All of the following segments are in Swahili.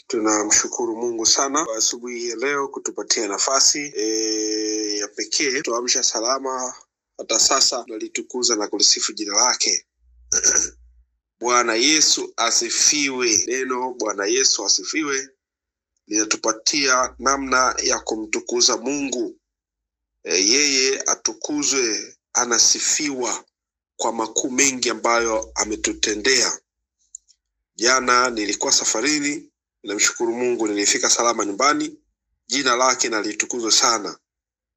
Tunamshukuru Mungu sana kwa asubuhi ya leo kutupatia nafasi ya pekee tuamsha salama hata sasa, tunalitukuza na kulisifu jina lake. Bwana Yesu asifiwe. Neno Bwana Yesu asifiwe linatupatia namna ya kumtukuza Mungu. Yeye atukuzwe, anasifiwa kwa makuu mengi ambayo ametutendea. Jana nilikuwa safarini, namshukuru Mungu nilifika salama nyumbani. Jina lake na litukuzwe sana.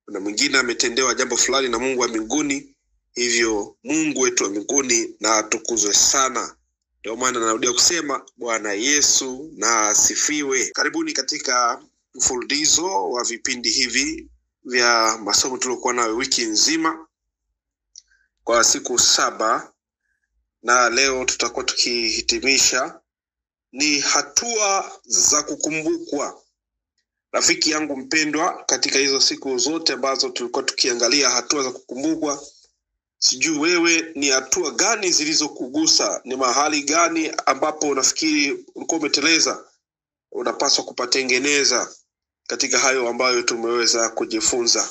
Na mwingine ametendewa jambo fulani na Mungu wa mbinguni, hivyo Mungu wetu wa mbinguni na atukuzwe sana. Ndio maana narudia kusema Bwana Yesu na asifiwe. Karibuni katika mfululizo wa vipindi hivi vya masomo tuliokuwa nayo wiki nzima kwa siku 7, na leo tutakuwa tukihitimisha ni hatua za kukumbukwa. Rafiki yangu mpendwa, katika hizo siku zote ambazo tulikuwa tukiangalia hatua za kukumbukwa, sijui wewe ni hatua gani zilizokugusa? Ni mahali gani ambapo unafikiri ulikuwa umeteleza, unapaswa kupatengeneza katika hayo ambayo tumeweza kujifunza?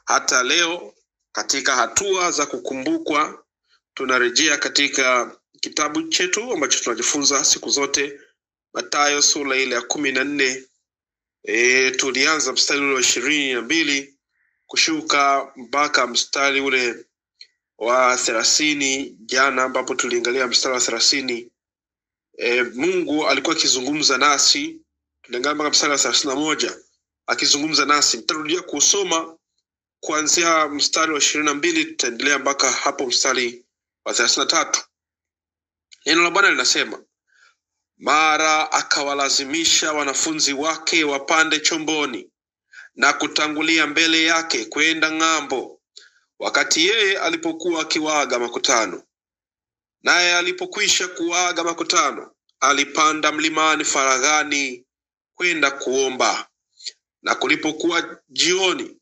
Hata leo katika hatua za kukumbukwa tunarejea katika kitabu chetu ambacho tunajifunza siku zote, Mathayo sura ile ya 14. Tulianza mstari ule wa 22 kushuka mpaka mstari ule wa 30 jana, ambapo tuliangalia mstari wa 30. Mungu alikuwa akizungumza nasi, tuliangalia mpaka mstari wa 31 akizungumza nasi. Nitarudia kusoma kuanzia mstari wa 22, tutaendelea mpaka hapo mstari wa 33. Neno la Bwana linasema, mara akawalazimisha wanafunzi wake wapande chomboni na kutangulia mbele yake kwenda ng'ambo, wakati yeye alipokuwa akiwaaga makutano. Naye alipokwisha kuwaaga makutano, alipanda mlimani faraghani kwenda kuomba. Na kulipokuwa jioni,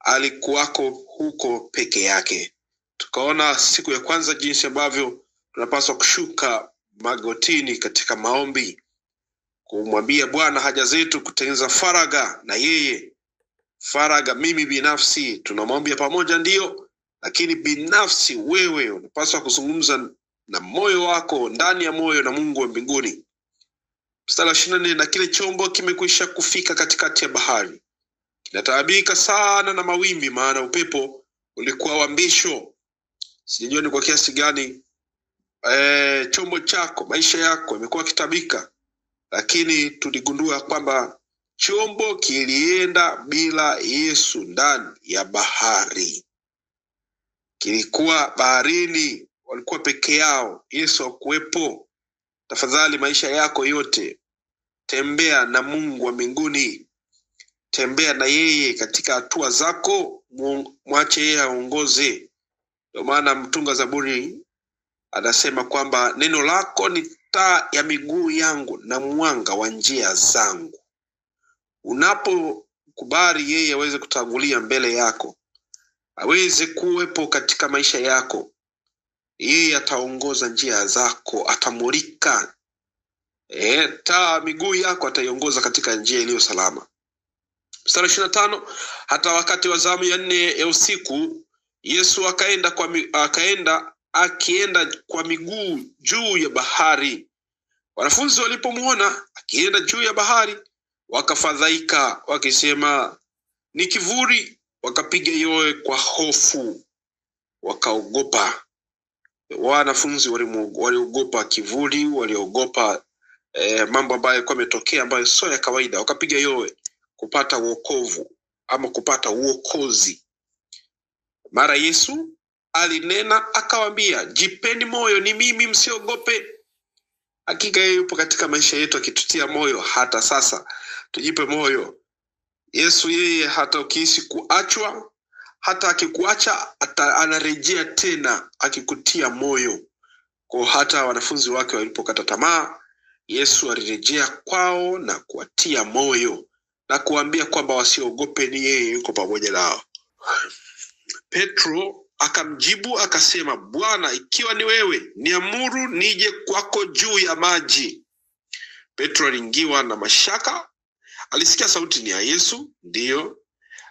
alikuwako huko peke yake. Tukaona siku ya kwanza jinsi ambavyo tunapaswa kushuka magotini katika maombi, kumwambia Bwana haja zetu, kutengeneza faragha na yeye. Faragha mimi binafsi, tunamwambia pamoja ndio, lakini binafsi wewe unapaswa kuzungumza na moyo wako, ndani ya moyo na Mungu wa mbinguni. Mstari wa 24, na kile chombo kimekwisha kufika katikati ya bahari, kinataabika sana na mawimbi, maana upepo ulikuwa wa mbisho. Sijui ni kwa kiasi gani chombo chako, maisha yako imekuwa kitabika, lakini tuligundua kwamba chombo kilienda bila Yesu ndani ya bahari. Kilikuwa baharini, walikuwa peke yao, Yesu hakuwepo. Tafadhali maisha yako yote tembea na Mungu wa mbinguni, tembea na yeye katika hatua zako, mwache yeye aongoze. Ndio maana mtunga Zaburi anasema kwamba neno lako ni taa ya miguu yangu na mwanga wa njia zangu. Unapokubali yeye aweze kutangulia mbele yako, aweze kuwepo katika maisha yako, yeye ataongoza njia zako, atamulika taa miguu yako, ataiongoza katika njia iliyo salama. Mstari 25, hata wakati wa zamu ya 4 ya usiku, Yesu akienda kwa miguu juu ya bahari. Wanafunzi walipomuona akienda juu ya bahari, wakafadhaika wakisema, ni kivuli. Wakapiga yowe kwa hofu, wakaogopa. Wanafunzi waliogopa kivuli, waliogopa mambo ambayo yalikuwa yametokea ambayo sio ya kawaida. Wakapiga yowe kupata wokovu ama kupata uokozi. Mara Yesu alinena akawaambia, jipeni moyo, ni mimi, msiogope. Hakika yeye yupo katika maisha yetu akitutia moyo. Hata sasa tujipe moyo. Yesu yeye hata ukihisi kuachwa, hata akikuacha anarejea tena akikutia moyo. Kwa hata wanafunzi wake walipokata tamaa, Yesu alirejea kwao na kuwatia moyo na kuambia kwamba wasiogope, ni yeye yuko pamoja nao. Petro akamjibu akasema, Bwana, ikiwa ni wewe, niamuru nije kwako juu ya maji. Petro aliingiwa na mashaka. Alisikia sauti ni ya Yesu, ndiyo,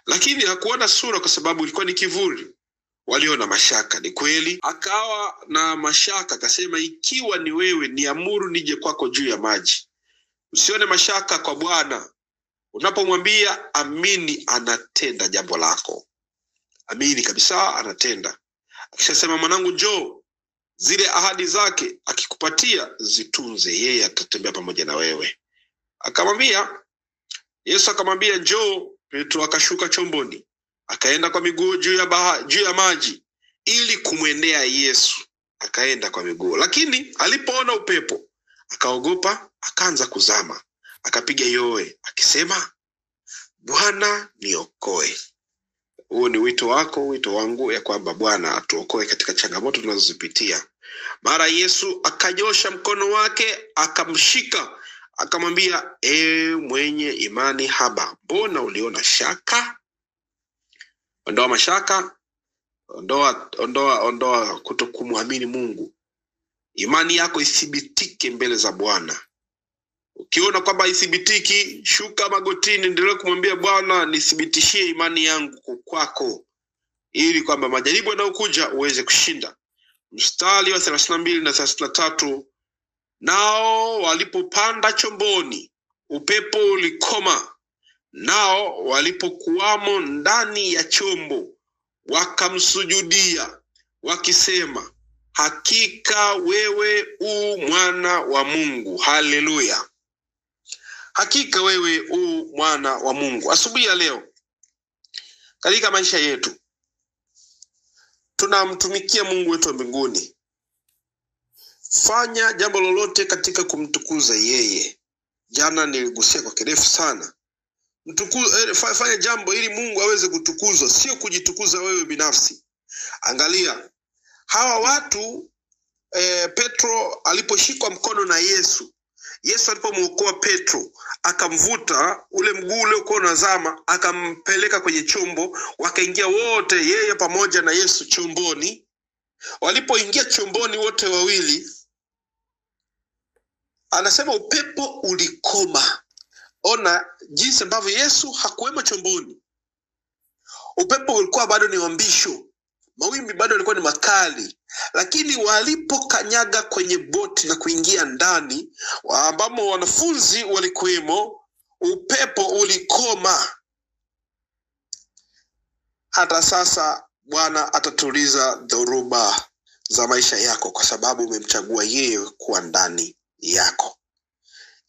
lakini hakuona sura kwa sababu ilikuwa ni kivuli. Waliona mashaka, ni kweli. Akawa na mashaka, akasema, ikiwa ni wewe, niamuru nije kwako juu ya maji. Usione mashaka kwa Bwana. Unapomwambia amini, anatenda jambo lako. Amini kabisa, anatenda. Akishasema mwanangu njoo, zile ahadi zake akikupatia zitunze, yeye atatembea pamoja na wewe. Yesu akamwambia njoo. Petro akashuka chomboni, akaenda kwa miguu juu ya maji ili kumwendea Yesu. Akaenda kwa miguu, lakini alipoona upepo akaogopa, akaanza kuzama. Akapiga yowe akisema, Bwana niokoe. Huo ni wito wako, wito wangu, ya kwamba Bwana atuokoe katika changamoto tunazozipitia. Mara Yesu akanyosha mkono wake, akamshika, akamwambia, mwenye imani haba, mbona uliona shaka? Ondoa mashaka, ondoa kutokumwamini Mungu. Imani yako ithibitike mbele za Bwana. Ukiona kwamba ithibitiki, shuka magotini, endelea kumwambia Bwana, nithibitishie imani yangu kwako, ili kwamba majaribu yanayokuja uweze kushinda. Mstari wa 32 na 33, nao walipopanda chomboni, upepo ulikoma. Nao walipokuwamo ndani ya chombo, wakamsujudia, wakisema, hakika wewe u mwana wa Mungu. Haleluya. Hakika wewe u mwana wa Mungu. Asubuhi ya leo, katika maisha yetu, tunamtumikia Mungu wetu wa mbinguni. Fanya jambo lolote katika kumtukuza yeye. Jana niligusia kwa kirefu sana. Fanya jambo ili Mungu aweze kutukuzwa, sio kujitukuza wewe binafsi. Angalia hawa watu, Petro aliposhikwa mkono na Yesu alipomuokoa Petro, akamvuta ule mguu ule uko unazama, akampeleka kwenye chombo, wakaingia wote, yeye pamoja na Yesu chomboni. Walipoingia chomboni wote wawili, anasema upepo ulikoma. Ona jinsi ambavyo Yesu hakuwemo chomboni. Upepo ulikuwa bado ni wambisho, mawimbi bado yalikuwa ni makali, lakini walipokanyaga kwenye boti na kuingia ndani, ambamo wanafunzi walikuwemo, upepo ulikoma. Hata sasa Bwana atatuliza dhoruba za maisha yako, kwa sababu umemchagua yeye kuwa ndani yako.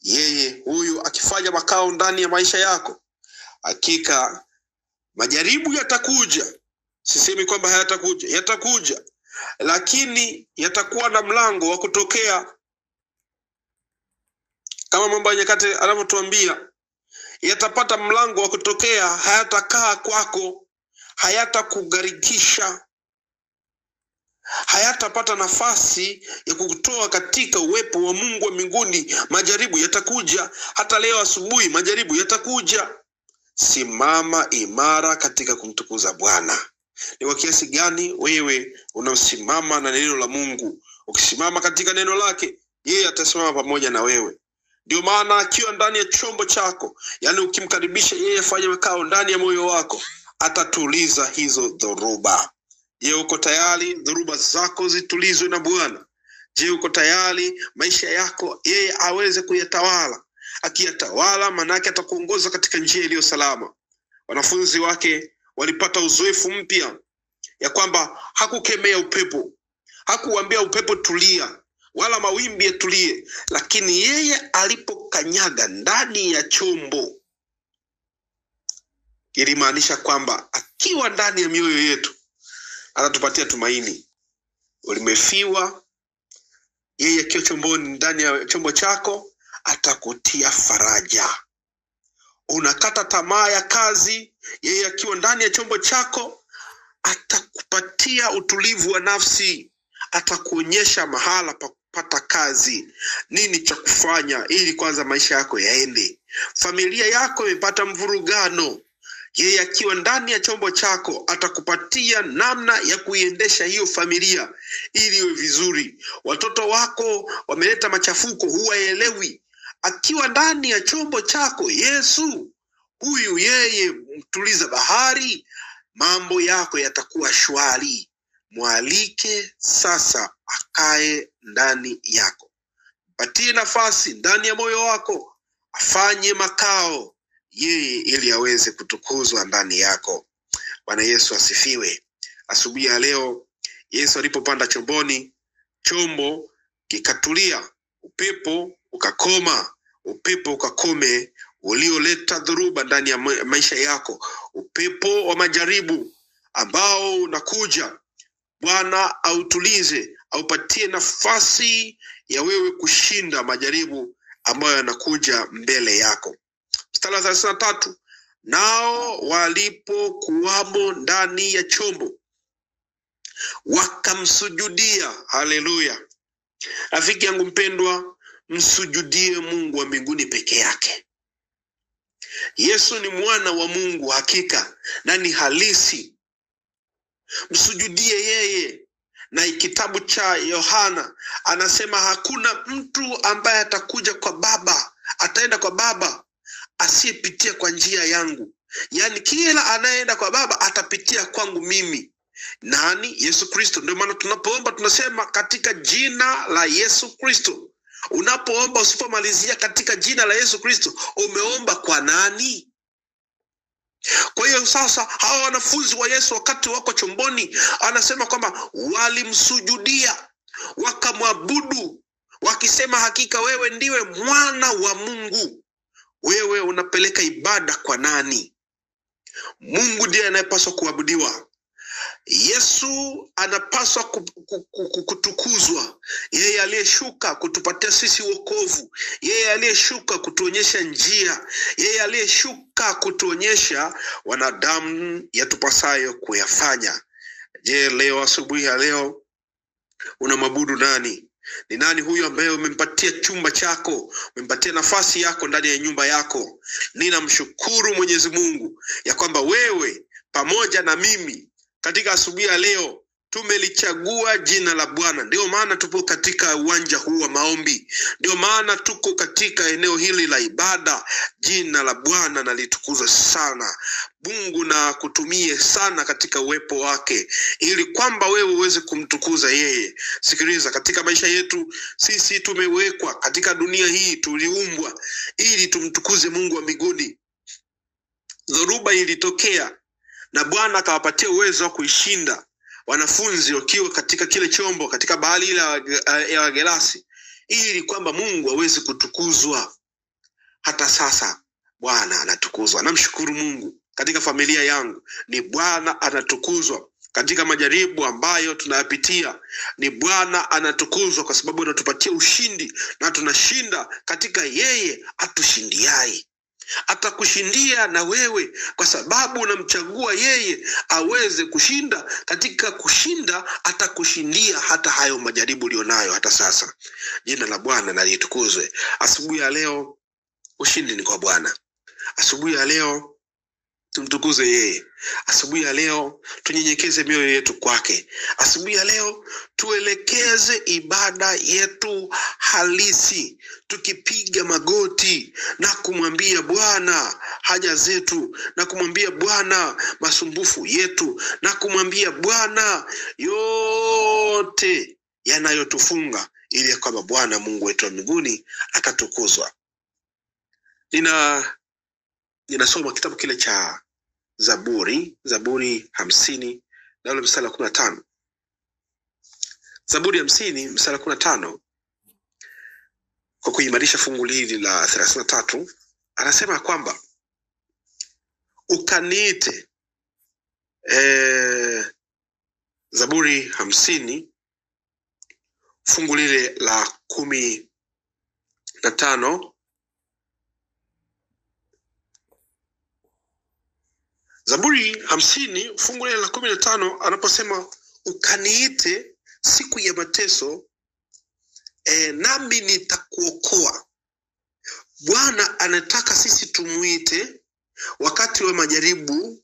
Yeye huyu akifanya makao ndani ya maisha yako, hakika majaribu yatakuja. Sisemi kwamba hayatakuja, yatakuja, lakini yatakuwa na mlango wa kutokea. Kama Mambo ya Nyakati anavyotuambia, yatapata mlango wa kutokea, hayatakaa kwako, hayatakugarikisha, hayatapata nafasi ya kukutoa katika uwepo wa Mungu wa mbinguni. Majaribu yatakuja. Hata leo asubuhi majaribu yatakuja. Simama imara katika kumtukuza Bwana. Ni wa kiasi gani wewe unasimama na neno la Mungu? Ukisimama katika neno lake, yeye atasimama pamoja na wewe. Ndio maana akiwa ndani ya chombo chako, yani ukimkaribisha yeye afanye makao ndani ya moyo wako, atatuliza hizo dhoruba. Je, uko tayari dhoruba zako zitulizwe na Bwana? Je, uko tayari maisha yako yeye aweze kuyatawala? Akiyatawala, manake atakuongoza katika njia iliyo salama. Wanafunzi wake walipata uzoefu mpya, ya kwamba hakukemea upepo, hakuambia upepo tulia, wala mawimbi yatulie, lakini yeye alipokanyaga ndani ya chombo, ilimaanisha kwamba akiwa ndani ya mioyo yetu atatupatia tumaini. Ulimefiwa, yeye akiwa chomboni, ndani ya chombo chako, atakutia faraja. Unakata tamaa ya kazi, yeye akiwa ndani ya chombo chako atakupatia utulivu wa nafsi. Atakuonyesha mahala pa kupata kazi, nini cha kufanya ili kwanza maisha yako yaende. Familia yako imepata mvurugano, yeye akiwa ndani ya chombo chako atakupatia namna ya kuiendesha hiyo familia ili iwe vizuri. Watoto wako wameleta machafuko, huwaelewi, akiwa ndani ya chombo chako. Yesu huyu yeye mtuliza bahari, mambo yako yatakuwa shwari. Mwalike sasa akae ndani yako. Patie nafasi ndani ya moyo wako, afanye makao yeye ili aweze kutukuzwa ndani yako. Bwana Yesu asifiwe. Asubuhi ya leo Yesu alipopanda chomboni, chombo kikatulia, upepo ukakoma, upepo ukakome ulioleta dhoruba ndani ya maisha yako, upepo wa majaribu ambao unakuja. Bwana autulize, aupatie nafasi ya wewe kushinda majaribu ambayo yanakuja mbele yako. Mstari wa 33, nao walipokuwamo ndani ya chombo wakamsujudia. Haleluya. Rafiki yangu mpendwa, msujudie Mungu wa mbinguni peke yake. Yesu ni mwana wa Mungu hakika na ni halisi. Msujudie yeye. Na kitabu cha Yohana anasema hakuna mtu ambaye atakuja kwa Baba, ataenda kwa Baba asiyepitia kwa njia yangu. Yaani kila anayeenda kwa Baba atapitia kwangu mimi. Nani? Yesu Kristo. Ndio maana tunapoomba tunasema katika jina la Yesu Kristo. Unapoomba usipomalizia katika jina la Yesu Kristo, umeomba kwa nani? Kwa hiyo sasa hawa wanafunzi wa Yesu wakati wako chomboni, anasema kwamba walimsujudia, wakamwabudu, wakisema hakika wewe ndiwe mwana wa Mungu. Wewe unapeleka ibada kwa nani? Mungu ndiye anayepaswa kuabudiwa. Yesu anapaswa kutukuzwa. Yeye aliyeshuka kutupatia sisi wokovu, yeye aliyeshuka kutuonyesha njia, yeye aliyeshuka kutuonyesha wanadamu yatupasayo kuyafanya. Je, leo asubuhi ya leo unamwabudu nani? Ni nani huyu ambaye umempatia chumba chako, umempatia nafasi yako ndani ya nyumba yako? Ninamshukuru Mwenyezi Mungu ya kwamba wewe pamoja na mimi katika asubuhi ya leo tumelichagua jina la Bwana. Ndio maana tupo katika uwanja huu wa maombi. Ndio maana tuko katika eneo hili la ibada. Jina la Bwana na litukuzwe sana. Mungu na kutumie sana katika uwepo wake ili kwamba wewe uweze kumtukuza yeye. Sikiliza, katika maisha yetu sisi tumewekwa katika dunia hii, tuliumbwa ili tumtukuze Mungu wa mbinguni. Dhoruba ilitokea na Bwana akawapatia uwezo wa kuishinda wanafunzi wakiwa katika kile chombo katika bahari ile ya Gerasi, ili kwamba Mungu aweze kutukuzwa. Hata sasa Bwana anatukuzwa. Namshukuru Mungu katika familia yangu, ni Bwana anatukuzwa. Katika majaribu ambayo tunayapitia, ni Bwana anatukuzwa kwa sababu anatupatia ushindi na tunashinda katika yeye atushindiaye. Atakushindia na wewe kwa sababu unamchagua yeye aweze kushinda. Katika kushinda atakushindia hata hayo majaribu ulionayo hata sasa. Jina la Bwana na litukuzwe. Asubuhi ya leo ushindi ni kwa Bwana. Asubuhi ya leo tumtukuze yeye. Asubuhi ya leo tunyenyekeze mioyo yetu kwake. Asubuhi ya leo tuelekeze ibada yetu halisi, tukipiga magoti na kumwambia Bwana haja zetu, na kumwambia Bwana masumbufu yetu, na kumwambia Bwana yote yanayotufunga, ili kwamba Bwana Mungu wetu wa mbinguni akatukuzwa. Ninasoma kitabu kile cha Zaburi 50 na ule mstari wa 15. Zaburi 50 mstari wa 15, kwa kuimarisha fungu hili la 33, anasema kwamba ukaniite. Zaburi 50 fungu lile la 15, Zaburi 50 fungu la 15 anaposema ukaniite siku ya mateso, nami nitakuokoa. Bwana anataka sisi tumuite wakati wa majaribu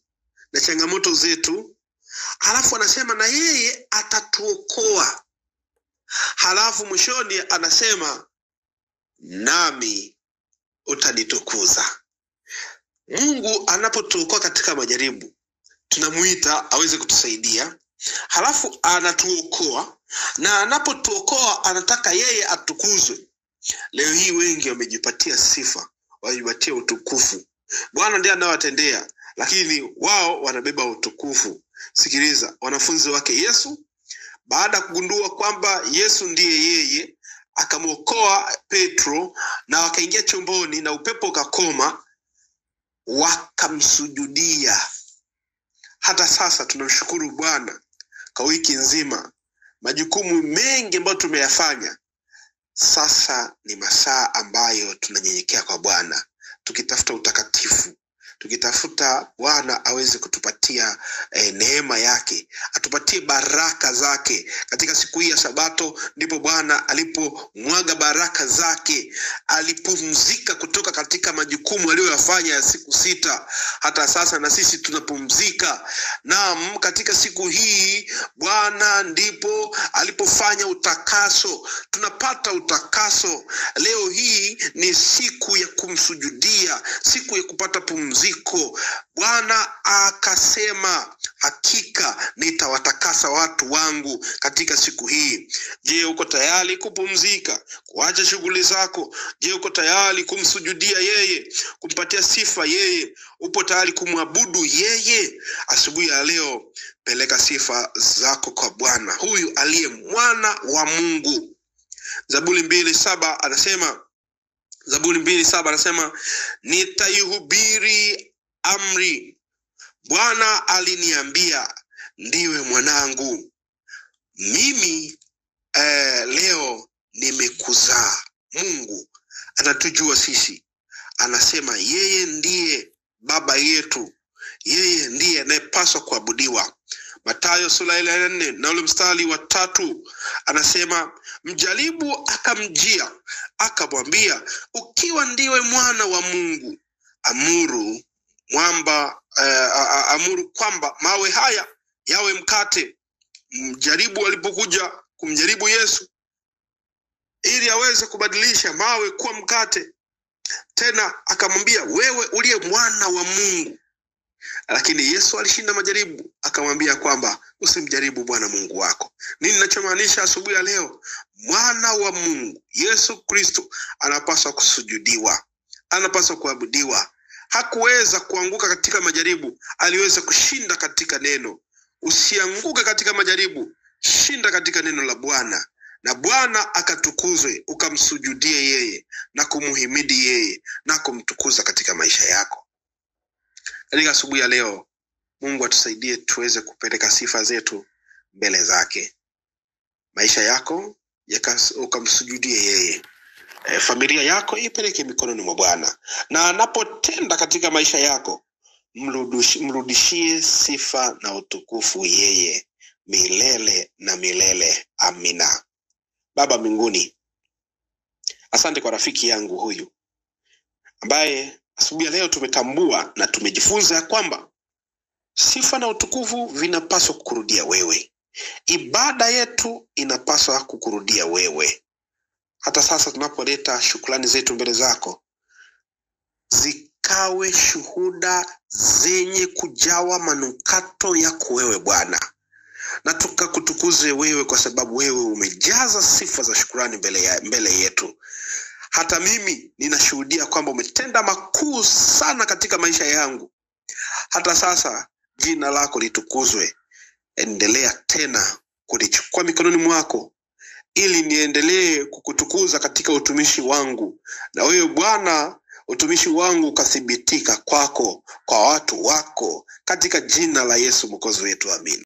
na changamoto zetu. Halafu anasema na yeye atatuokoa. Halafu mwishoni anasema nami utanitukuza. Mungu anapotuokoa katika majaribu, tunamuita aweze kutusaidia. Halafu anatuokoa, na anapotuokoa anataka yeye atukuzwe. Leo hii wengi wamejipatia sifa, wamejipatia utukufu. Bwana ndiye anawatendea, lakini wao wanabeba utukufu. Sikiliza, wanafunzi wake Yesu, baada ya kugundua kwamba Yesu ndiye yeye, akamwokoa Petro na wakaingia chomboni na upepo ukakoma, wakamsujudia. Hata sasa tunamshukuru Bwana kwa wiki nzima, majukumu mengi ambayo tumeyafanya. Sasa ni masaa ambayo tunanyenyekea kwa Bwana, tukitafuta utakatifu, tukitafuta Bwana aweze kutupatia neema yake, atupatie baraka zake. Katika siku hii ya Sabato ndipo Bwana alipomwaga baraka zake, alipumzika kutoka katika majukumu aliyoyafanya ya siku 6. Hata sasa na sisi tunapumzika. Naam, katika siku hii Bwana ndipo alipofanya utakaso, tunapata utakaso. Leo hii ni siku ya kumsujudia, siku ya kupata pumziko. Bwana akasema, hakika nitawatakasa watu wangu katika siku hii. Je, uko tayari kupumzika, kuacha shughuli zako? Je, uko tayari kumsujudia yeye, kumpatia sifa yeye? Upo tayari kumwabudu yeye? Asubuhi ya leo peleka sifa zako kwa Bwana huyu aliye mwana wa Mungu. Zaburi 2:7 anasema, nitaihubiri amri. Bwana aliniambia, ndiwe mwanangu, mimi leo nimekuzaa. Mungu anatujua sisi. Anasema yeye ndiye baba yetu, yeye ndiye anayepaswa kuabudiwa. Mathayo sura ya 4 na ule mstari wa 3 anasema, mjaribu akamjia akamwambia, ukiwa ndiwe mwana wa Mungu, amuru kwamba mawe haya yawe mkate. Mjaribu alipokuja kumjaribu Yesu ili aweze kubadilisha mawe kuwa mkate, tena akamwambia, wewe uliye mwana wa Mungu. Lakini Yesu alishinda majaribu, akamwambia kwamba usimjaribu Bwana Mungu wako. Nini ninachomaanisha asubuhi ya leo? Mwana wa Mungu Yesu Kristo anapaswa kusujudiwa, anapaswa kuabudiwa. Hakuweza kuanguka katika majaribu, aliweza kushinda katika neno. Usianguke katika majaribu, shinda katika neno la Bwana, na Bwana akatukuzwe, ukamsujudie yeye na kumuhimidi yeye na kumtukuza katika maisha yako. Katika asubuhi ya leo, Mungu atusaidie tuweze kupeleka sifa zetu mbele zake. Maisha yako ukamsujudie yeye. Familia yako ipeleke mikononi mwa Bwana, na anapotenda katika maisha yako, mrudishie sifa na utukufu yeye milele na milele. Amina. Baba mbinguni, asante kwa rafiki yangu huyu ambaye asubuhi ya leo tumetambua na tumejifunza ya kwamba sifa na utukufu vinapaswa kukurudia wewe. Ibada yetu inapaswa kukurudia wewe. Hata sasa tunapoleta shukrani zetu mbele zako, zikawe shuhuda zenye kujawa manukato yako wewe Bwana, na tukakutukuze wewe kwa sababu wewe umejaza sifa za shukrani mbele yetu. Hata mimi ninashuhudia kwamba umetenda makuu sana katika maisha yangu. Hata sasa jina lako litukuzwe. Endelea tena kulichukua mikononi mwako ili niendelee kukutukuza katika utumishi wangu. Na wewe Bwana, utumishi wangu ukathibitika kwako, kwa watu wako, katika jina la Yesu Mwokozi wetu. Amina.